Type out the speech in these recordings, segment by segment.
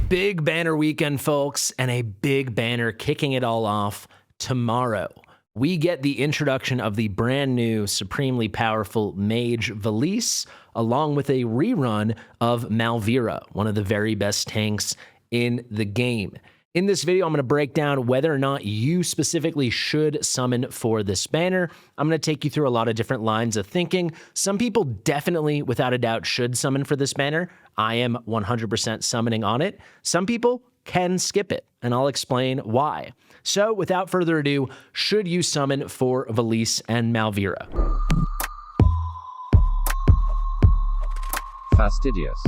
Big banner weekend, folks, and a big banner kicking it all off tomorrow. We get the introduction of the brand new, supremely powerful mage Velisse, along with a rerun of MALVIRA, one of the very best tanks in the game. In this video, I'm going to break down whether or not you specifically should summon for this banner. I'm going to take you through a lot of different lines of thinking. Some people definitely, without a doubt, should summon for this banner. I am 100% summoning on it. Some people can skip it, and I'll explain why. So without further ado, should you summon for Velisse and MALVIRA? Fastidious.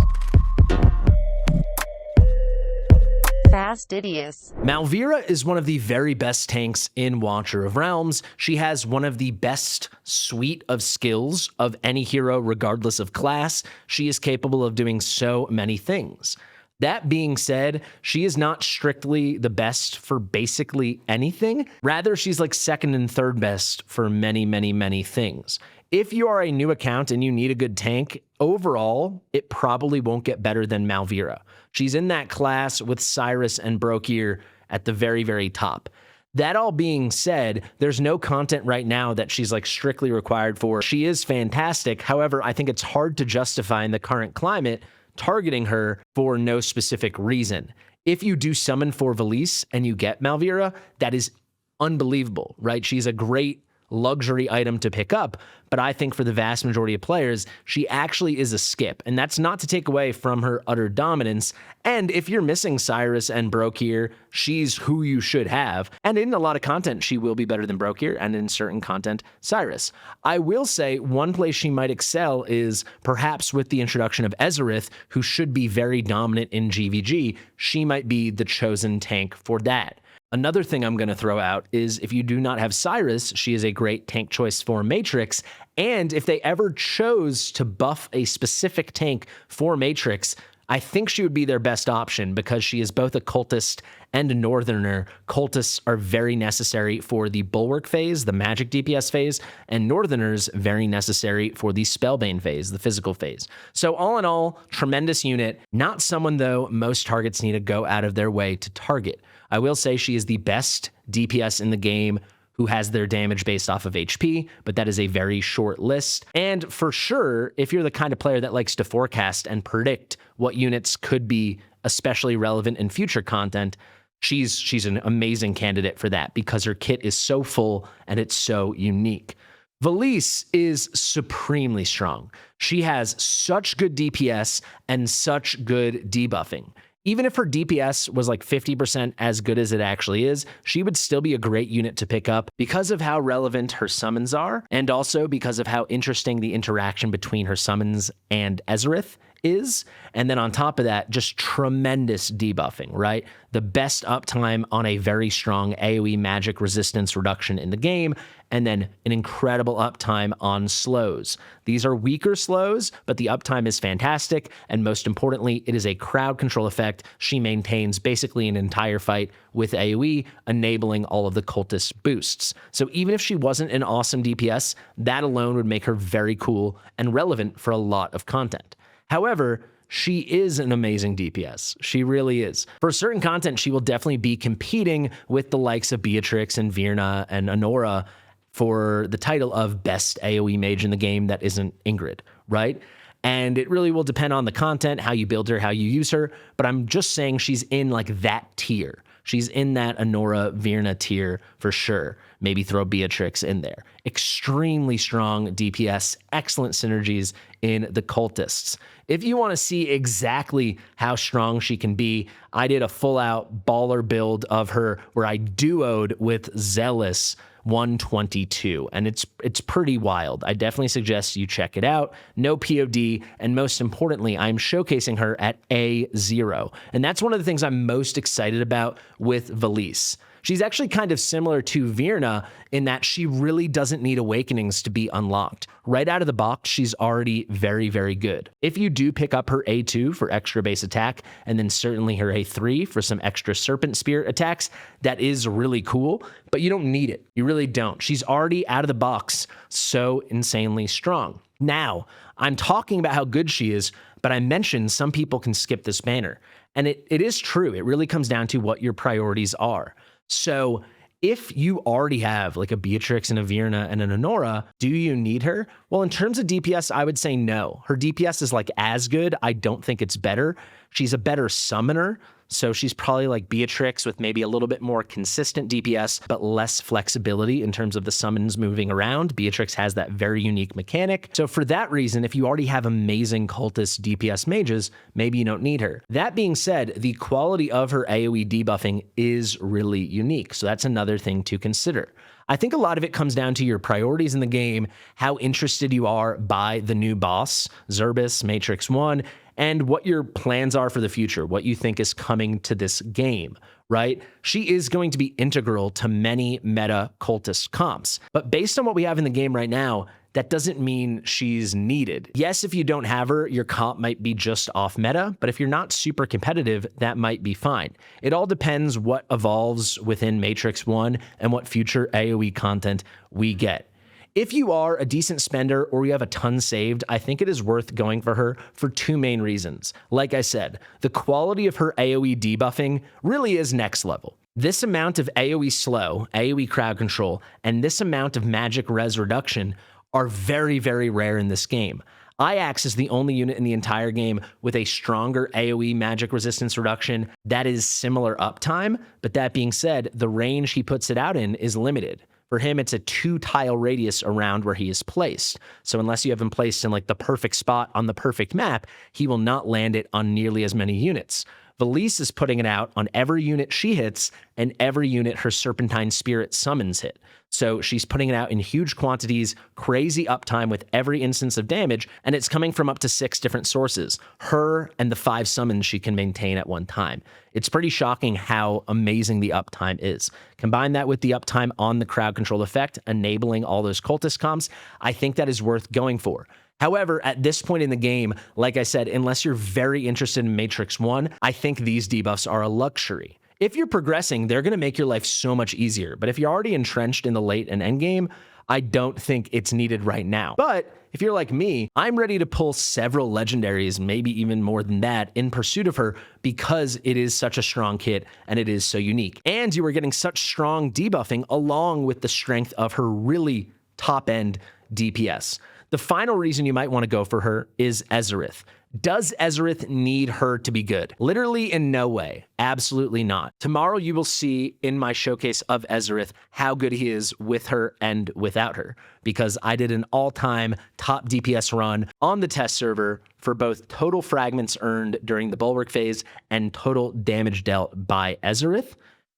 Fastidious. MALVIRA is one of the very best tanks in Watcher of Realms. She has one of the best suite of skills of any hero, regardless of class. She is capable of doing so many things. That being said, she is not strictly the best for basically anything. Rather, she's like second and third best for many, many, many things. If you are a new account and you need a good tank, overall, it probably won't get better than MALVIRA. She's in that class with Cyrus and Brokir at the very, very top. That all being said, there's no content right now that she's like strictly required for. She is fantastic. However, I think it's hard to justify in the current climate targeting her for no specific reason. If you do summon for Velisse and you get MALVIRA, that is unbelievable, right? She's a great luxury item to pick up, but I think for the vast majority of players, she actually is a skip, and that's not to take away from her utter dominance. And if you're missing Cyrus and Brokir, she's who you should have, and in a lot of content, she will be better than Brokir, and in certain content, Cyrus. I will say one place she might excel is perhaps with the introduction of Ezereth, who should be very dominant in GVG. She might be the chosen tank for that. Another thing I'm going to throw out is if you do not have Cyrus, she is a great tank choice for Matrix. And if they ever chose to buff a specific tank for Matrix, I think she would be their best option because she is both a cultist and a northerner. Cultists are very necessary for the bulwark phase, the magic DPS phase, and northerners very necessary for the spellbane phase, the physical phase. So all in all, tremendous unit. Not someone, though, most targets need to go out of their way to target. I will say she is the best DPS in the game who has their damage based off of HP, but that is a very short list. And for sure, if you're the kind of player that likes to forecast and predict what units could be especially relevant in future content, she's an amazing candidate for that because her kit is so full and it's so unique. Velisse is supremely strong. She has such good DPS and such good debuffing. Even if her DPS was like 50% as good as it actually is, she would still be a great unit to pick up because of how relevant her summons are, and also because of how interesting the interaction between her summons and Ezereth is. And then on top of that, just tremendous debuffing, right? The best uptime on a very strong AoE magic resistance reduction in the game, and then an incredible uptime on slows. These are weaker slows, but the uptime is fantastic, and most importantly, it is a crowd control effect. She maintains basically an entire fight with AoE, enabling all of the cultist boosts. So even if she wasn't an awesome DPS, that alone would make her very cool and relevant for a lot of content. However, she is an amazing DPS. She really is. For certain content, she will definitely be competing with the likes of Beatrix and Virna and Honora for the title of best AoE mage in the game that isn't Ingrid, right? And it really will depend on the content, how you build her, how you use her, but I'm just saying she's in like that tier. She's in that Honora Virna tier for sure. Maybe throw Beatrix in there. Extremely strong DPS, excellent synergies in the cultists. If you want to see exactly how strong she can be, I did a full-out baller build of her where I duoed with Zealous 122, and it's pretty wild. I definitely suggest you check it out. No POD, and most importantly, I'm showcasing her at A0, and that's one of the things I'm most excited about with Velisse. She's actually kind of similar to Virna in that she really doesn't need awakenings to be unlocked. Right out of the box, she's already very, very good. If you do pick up her A2 for extra base attack, and then certainly her A3 for some extra Serpent Spirit attacks, that is really cool, but you don't need it. You really don't. She's already out of the box so insanely strong. Now, I'm talking about how good she is, but I mentioned some people can skip this banner. And it is true. It really comes down to what your priorities are. So if you already have like a Beatrix and a Virna and an Honora, do you need her? Well, in terms of DPS, I would say no. Her DPS is like as good. I don't think it's better. She's a better summoner. So she's probably like Beatrix with maybe a little bit more consistent DPS, but less flexibility in terms of the summons moving around. Beatrix has that very unique mechanic. So for that reason, if you already have amazing cultist DPS mages, maybe you don't need her. That being said, the quality of her AoE debuffing is really unique. So that's another thing to consider. I think a lot of it comes down to your priorities in the game, how interested you are by the new boss, Zerbis, Matrix 1, and what your plans are for the future, what you think is coming to this game, right? She is going to be integral to many meta cultist comps, but based on what we have in the game right now, that doesn't mean she's needed. Yes, if you don't have her, your comp might be just off meta, but if you're not super competitive, that might be fine. It all depends what evolves within Matrix 1 and what future AoE content we get. If you are a decent spender or you have a ton saved, I think it is worth going for her for two main reasons. Like I said, the quality of her AoE debuffing really is next level. This amount of AoE slow, AoE crowd control, and this amount of magic res reduction are very, very rare in this game. Iax is the only unit in the entire game with a stronger AoE magic resistance reduction that is similar uptime, but that being said, the range he puts it out in is limited. For him, it's a 2-tile radius around where he is placed. So unless you have him placed in like the perfect spot on the perfect map, he will not land it on nearly as many units. Velisse is putting it out on every unit she hits and every unit her Serpentine Spirit summons hit. So she's putting it out in huge quantities, crazy uptime with every instance of damage, and it's coming from up to 6 different sources, her and the 5 summons she can maintain at one time. It's pretty shocking how amazing the uptime is. Combine that with the uptime on the crowd control effect, enabling all those cultist comps, I think that is worth going for. However, at this point in the game, like I said, unless you're very interested in Matrix 1, I think these debuffs are a luxury. If you're progressing, they're going to make your life so much easier. But if you're already entrenched in the late and end game, I don't think it's needed right now. But if you're like me, I'm ready to pull several legendaries, maybe even more than that, in pursuit of her because it is such a strong kit and it is so unique. And you are getting such strong debuffing along with the strength of her really top-end DPS. The final reason you might want to go for her is Ezereth. Does Ezereth need her to be good? Literally in no way. Absolutely not. Tomorrow you will see in my showcase of Ezereth how good he is with her and without her, because I did an all-time top DPS run on the test server for both total fragments earned during the Bulwark phase and total damage dealt by Ezereth.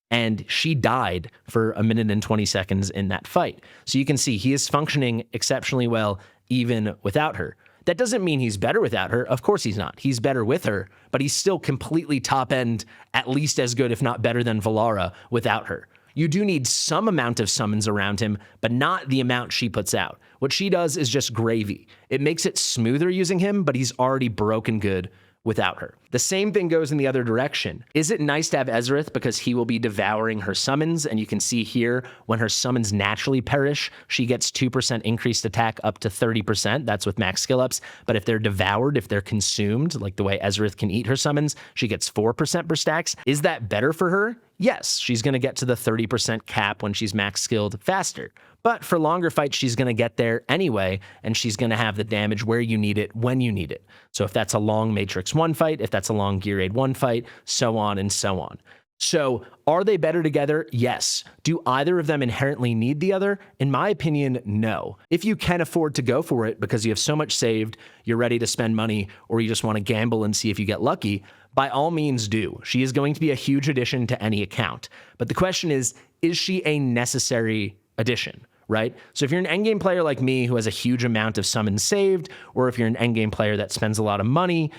And she died for 1 minute and 20 seconds in that fight. So you can see he is functioning exceptionally well even without her. That doesn't mean he's better without her. Of course he's not. He's better with her, but he's still completely top end, at least as good, if not better than Valara without her. You do need some amount of summons around him, but not the amount she puts out. What she does is just gravy. It makes it smoother using him, but he's already broken good without her. The same thing goes in the other direction. Is it nice to have Ezereth because he will be devouring her summons? And you can see here when her summons naturally perish, she gets 2% increased attack up to 30%. That's with max skill ups. But if they're devoured, if they're consumed, like the way Ezereth can eat her summons, she gets 4% per stacks. Is that better for her? Yes, she's going to get to the 30% cap when she's max skilled faster. But for longer fights, she's going to get there anyway, and she's going to have the damage where you need it, when you need it. So if that's a long Matrix 1 fight, if that's a long Gear Aid 1 fight, so on and so on. So are they better together? Yes. Do either of them inherently need the other? In my opinion, no. If you can afford to go for it because you have so much saved, you're ready to spend money, or you just want to gamble and see if you get lucky, by all means do. She is going to be a huge addition to any account. But the question is she a necessary addition, right? So if you're an endgame player like me who has a huge amount of summons saved, or if you're an endgame player that spends a lot of money,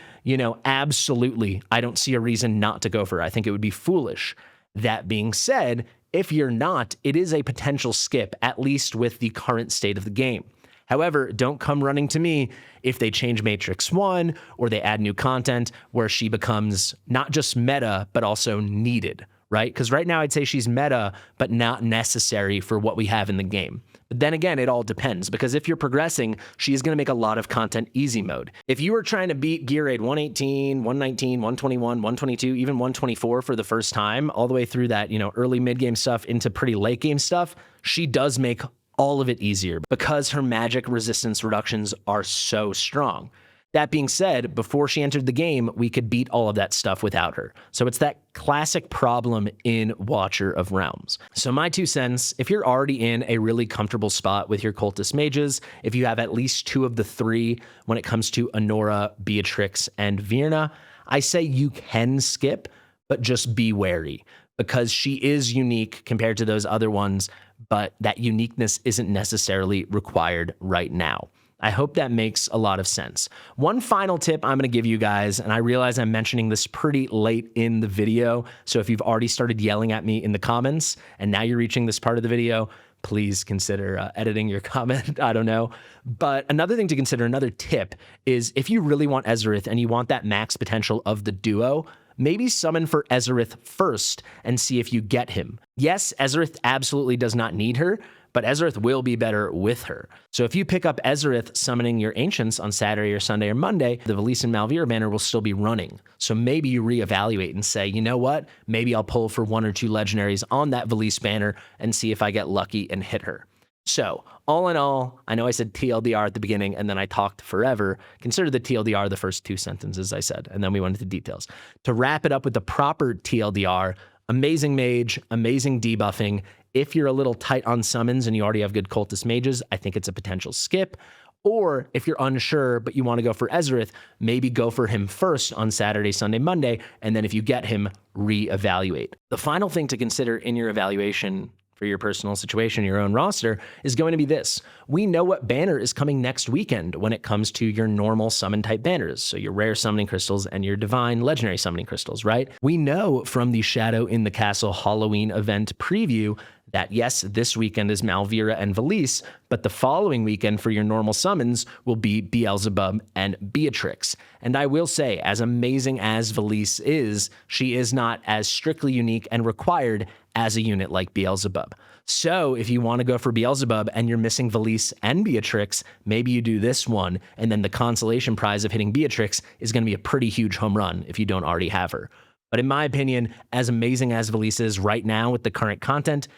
absolutely, I don't see a reason not to go for her. I think it would be foolish. That being said, if you're not, it is a potential skip, at least with the current state of the game. However, don't come running to me if they change Matrix 1 or they add new content where she becomes not just meta, but also needed, right? Because right now I'd say she's meta, but not necessary for what we have in the game. But then again, it all depends, because if you're progressing, she's going to make a lot of content easy mode. If you were trying to beat gear raid 118, 119, 121, 122, even 124 for the first time, all the way through that, early mid-game stuff into pretty late-game stuff, she does make all of it easier because her magic resistance reductions are so strong. That being said, before she entered the game, we could beat all of that stuff without her. So it's that classic problem in Watcher of Realms. So my 2 cents, if you're already in a really comfortable spot with your cultist mages, if you have at least 2 of the 3 when it comes to Honora, Beatrix, and Virna, I say you can skip, but just be wary because she is unique compared to those other ones, but that uniqueness isn't necessarily required right now. I hope that makes a lot of sense. One final tip I'm going to give you guys, and I realize I'm mentioning this pretty late in the video, so if you've already started yelling at me in the comments and now you're reaching this part of the video, please consider editing your comment. I don't know. But another thing to consider, another tip, is if you really want Ezereth and you want that max potential of the duo, maybe summon for Ezereth first and see if you get him. Yes, Ezereth absolutely does not need her, but Ezereth will be better with her. So if you pick up Ezereth summoning your Ancients on Saturday or Sunday or Monday, the Velisse and MALVIRA banner will still be running. So maybe you reevaluate and say, you know what? Maybe I'll pull for 1 or 2 legendaries on that Velisse banner and see if I get lucky and hit her. So all in all, I know I said TLDR at the beginning and then I talked forever. Consider the TLDR the first 2 sentences I said, and then we went into details. To wrap it up with the proper TLDR, amazing mage, amazing debuffing. If you're a little tight on summons and you already have good cultist mages, I think it's a potential skip. Or if you're unsure, but you want to go for Ezereth, maybe go for him first on Saturday, Sunday, Monday, and then if you get him, reevaluate. The final thing to consider in your evaluation for your personal situation, your own roster, is going to be this. We know what banner is coming next weekend when it comes to your normal summon type banners. So your rare summoning crystals and your divine legendary summoning crystals, right? We know from the Shadow in the Castle Halloween event preview that yes, this weekend is Malvira and Velisse, but the following weekend for your normal summons will be Beelzebub and Beatrix. And I will say, as amazing as Velisse is, she is not as strictly unique and required as a unit like Beelzebub. So if you want to go for Beelzebub and you're missing Velisse and Beatrix, maybe you do this one, and then the consolation prize of hitting Beatrix is going to be a pretty huge home run if you don't already have her. But in my opinion, as amazing as Velisse is right now with the current content,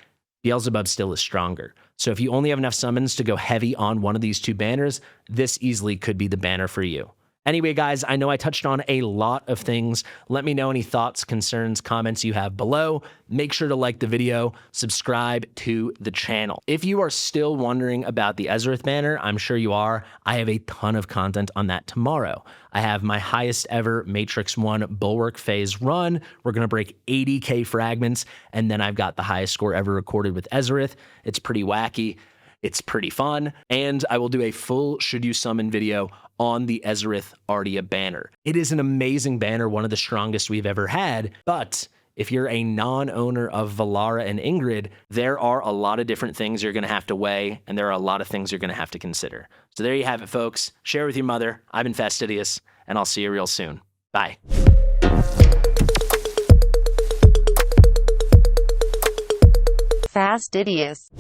Beelzebub still is stronger. So if you only have enough summons to go heavy on one of these 2 banners, this easily could be the banner for you. Anyway, guys, I know I touched on a lot of things. Let me know any thoughts, concerns, comments you have below. Make sure to like the video, subscribe to the channel. If you are still wondering about the Ezereth banner, I'm sure you are. I have a ton of content on that tomorrow. I have my highest ever Matrix 1 Bulwark phase run. We're going to break 80k fragments, and then I've got the highest score ever recorded with Ezereth. It's pretty wacky. It's pretty fun, and I will do a full Should You Summon video on the Ezereth Ardia banner. It is an amazing banner, one of the strongest we've ever had, but if you're a non-owner of Valara and Ingrid, there are a lot of different things you're going to have to weigh, and there are a lot of things you're going to have to consider. So there you have it, folks. Share with your mother. I've been Fastidious, and I'll see you real soon. Bye. Fastidious.